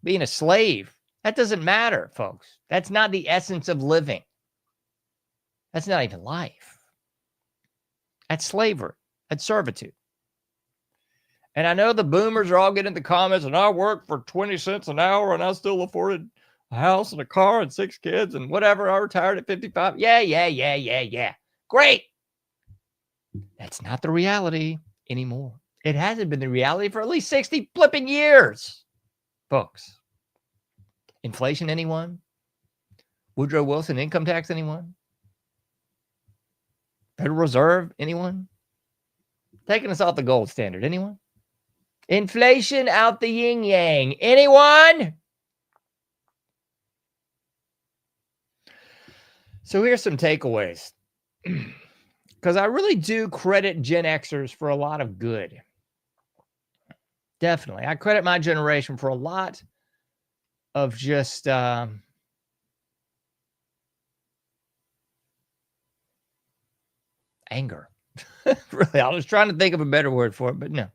Being a slave. That doesn't matter, folks. That's not the essence of living. That's not even life. That's slavery. That's servitude. And I know the boomers are all getting in the comments, and I work for 20 cents an hour, and I still afforded a house and a car and 6 kids and whatever. I retired at 55. Yeah. Great. That's not the reality anymore. It hasn't been the reality for at least 60 flipping years, folks. Inflation, anyone? Woodrow Wilson income tax, anyone? Federal Reserve, anyone? Taking us off the gold standard. Anyone? Inflation out the yin yang. Anyone? So here's some takeaways. Because I really do credit Gen Xers for a lot of good. Definitely. I credit my generation for a lot of just anger. Really, I was trying to think of a better word for it, but no.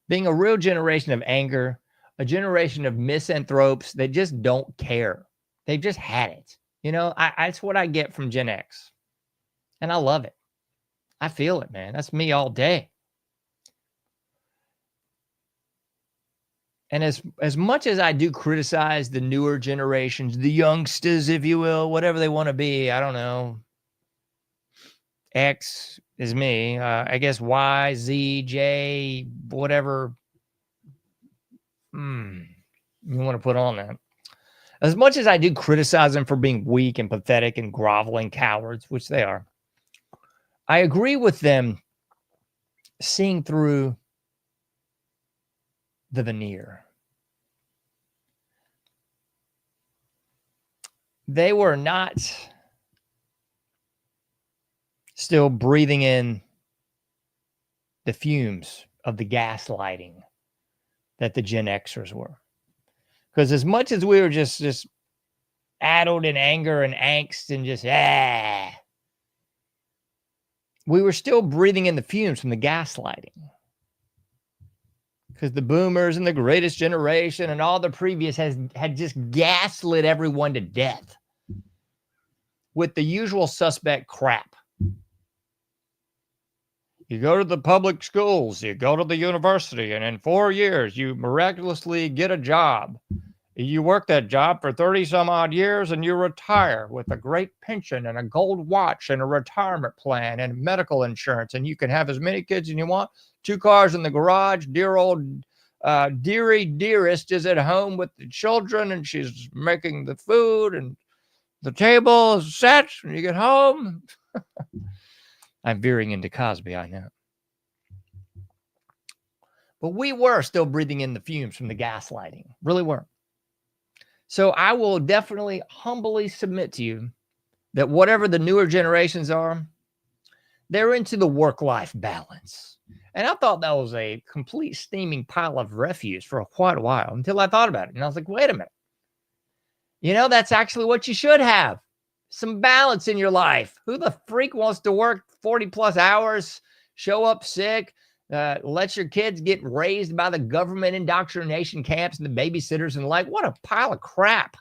Being a real generation of anger, a generation of misanthropes that just don't care. They've just had it. You know, that's what I get from Gen X. And I love it. I feel it, man. That's me all day. And as much as I do criticize the newer generations, the youngsters, if you will, whatever they want to be, I don't know. X is me. I guess Y, Z, J, whatever you want to put on that. As much as I do criticize them for being weak and pathetic and groveling cowards, which they are, I agree with them seeing through the veneer. They were not still breathing in the fumes of the gaslighting that the Gen Xers were. Because as much as we were just addled in anger and angst and just, we were still breathing in the fumes from the gaslighting. Because the boomers and the greatest generation and all the previous had just gaslit everyone to death with the usual suspect crap. You go to the public schools, you go to the university, and in 4 years, you miraculously get a job. You work that job for 30 some odd years and you retire with a great pension and a gold watch and a retirement plan and medical insurance. And you can have as many kids as you want, 2 cars in the garage. Dear old dearie dearest is at home with the children and she's making the food and the table is set when you get home. I'm veering into Cosby, I know. But we were still breathing in the fumes from the gaslighting. Really were. So I will definitely humbly submit to you that whatever the newer generations are, they're into the work-life balance. And I thought that was a complete steaming pile of refuse for quite a while until I thought about it. And I was like, wait a minute. You know, that's actually what you should have. Some balance in your life. Who the freak wants to work 40 plus hours, show up sick, let your kids get raised by the government indoctrination camps and the babysitters and like, what a pile of crap.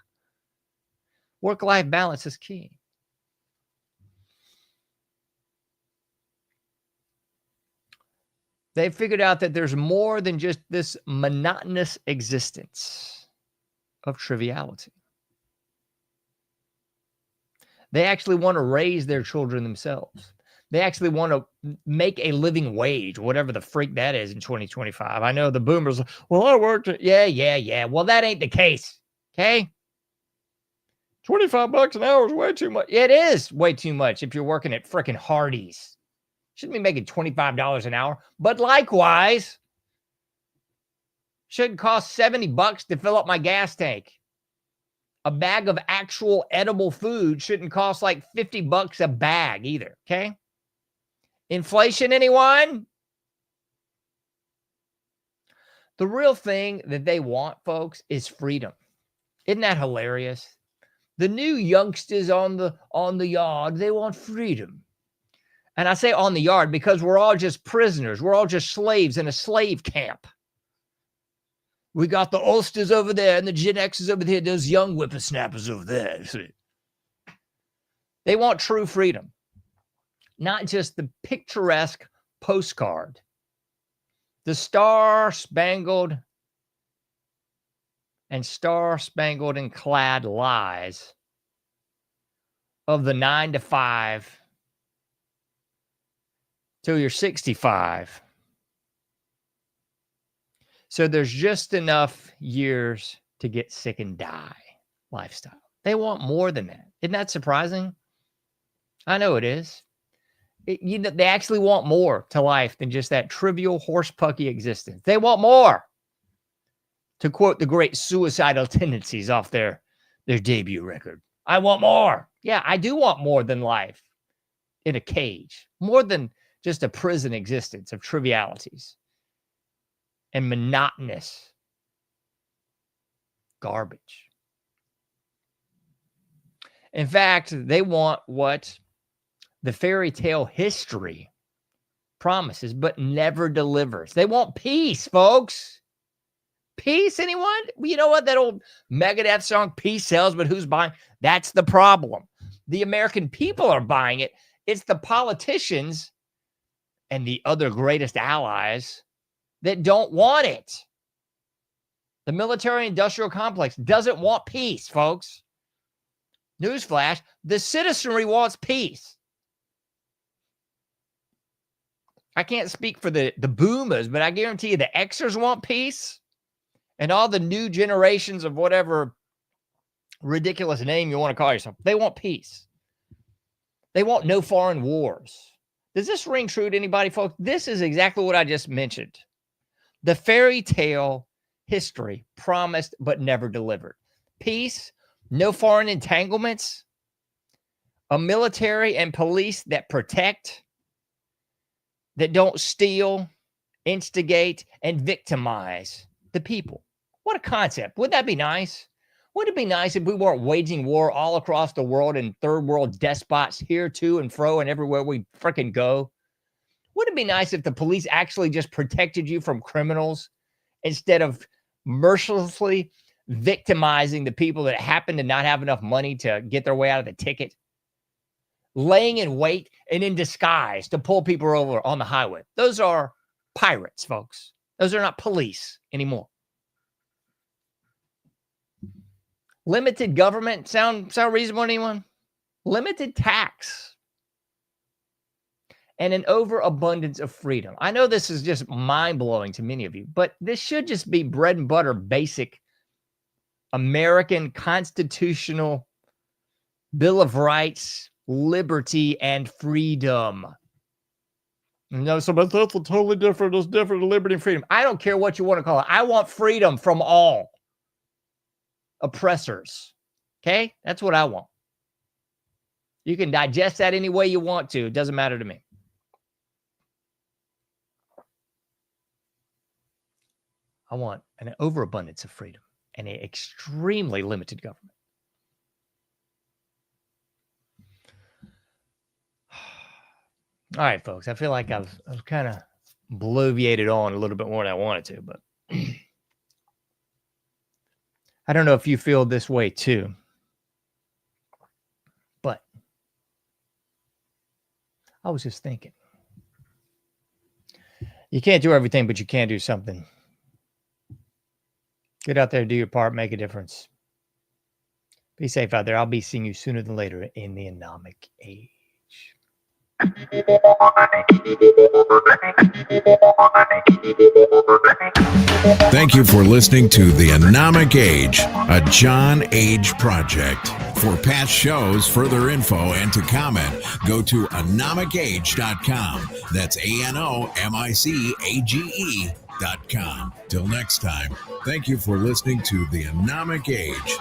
Work-life balance is key. They figured out that there's more than just this monotonous existence of triviality. They actually want to raise their children themselves. They actually want to make a living wage, whatever the freak that is in 2025. I know the boomers, well, I worked at, yeah. Well, that ain't the case, okay? $25 an hour is way too much. It is way too much if you're working at frickin' Hardee's. Shouldn't be making $25 an hour. But likewise, shouldn't cost $70 to fill up my gas tank. A bag of actual edible food shouldn't cost like $50 a bag either, okay? Inflation, anyone? The real thing that they want, folks, is freedom. Isn't that hilarious? The new youngsters on the yard, they want freedom. And I say on the yard because we're all just prisoners. We're all just slaves in a slave camp. We got the Ulsters over there and the Gen Xers over there, those young whippersnappers over there. See? They want true freedom, not just the picturesque postcard, the star-spangled and clad lies of the 9 to 5 till you're 65. So there's just enough years to get sick and die lifestyle. They want more than that. Isn't that surprising? I know it is. They actually want more to life than just that trivial horse-pucky existence. They want more. To quote the great Suicidal Tendencies off their debut record. I want more. Yeah, I do want more than life in a cage. More than just a prison existence of trivialities and monotonous garbage. In fact, they want what the fairy tale history promises but never delivers. They want peace, folks. Peace, anyone? You know what? That old Megadeth song, Peace Sells, but who's buying? That's the problem. The American people are buying it. It's the politicians and the other greatest allies that don't want it. The military-industrial complex doesn't want peace, folks. Newsflash, the citizenry wants peace. I can't speak for the boomers, but I guarantee you the Xers want peace. And all the new generations of whatever ridiculous name you want to call yourself, they want peace. They want no foreign wars. Does this ring true to anybody, folks? This is exactly what I just mentioned. The fairy tale history promised but never delivered. Peace, no foreign entanglements, a military and police that protect, that don't steal, instigate, and victimize the people. What a concept. Wouldn't that be nice? Wouldn't it be nice if we weren't waging war all across the world and third world despots here, to and fro, and everywhere we freaking go? Wouldn't it be nice if the police actually just protected you from criminals instead of mercilessly victimizing the people that happen to not have enough money to get their way out of the ticket? Laying in wait and in disguise to pull people over on the highway. Those are pirates, folks. Those are not police anymore. Limited government sound reasonable to anyone? Limited tax. And an overabundance of freedom. I know this is just mind-blowing to many of you, but this should just be bread and butter, basic American constitutional Bill of Rights, liberty, and freedom. No, somebody that's totally different. It's different than liberty and freedom. I don't care what you want to call it. I want freedom from all oppressors. Okay? That's what I want. You can digest that any way you want to. It doesn't matter to me. I want an overabundance of freedom and an extremely limited government. All right, folks. I feel like I've kind of bloviated on a little bit more than I wanted to, but I don't know if you feel this way too. But I was just thinking, you can't do everything, but you can do something. Get out there, do your part, make a difference. Be safe out there. I'll be seeing you sooner than later in the anomic age. Thank you for listening to The Anomic Age, a John Age project. For past shows, further info, and to comment, go to anomicage.com. That's ANOMICAGE.com. Till next time, thank you for listening to The Anomic Age.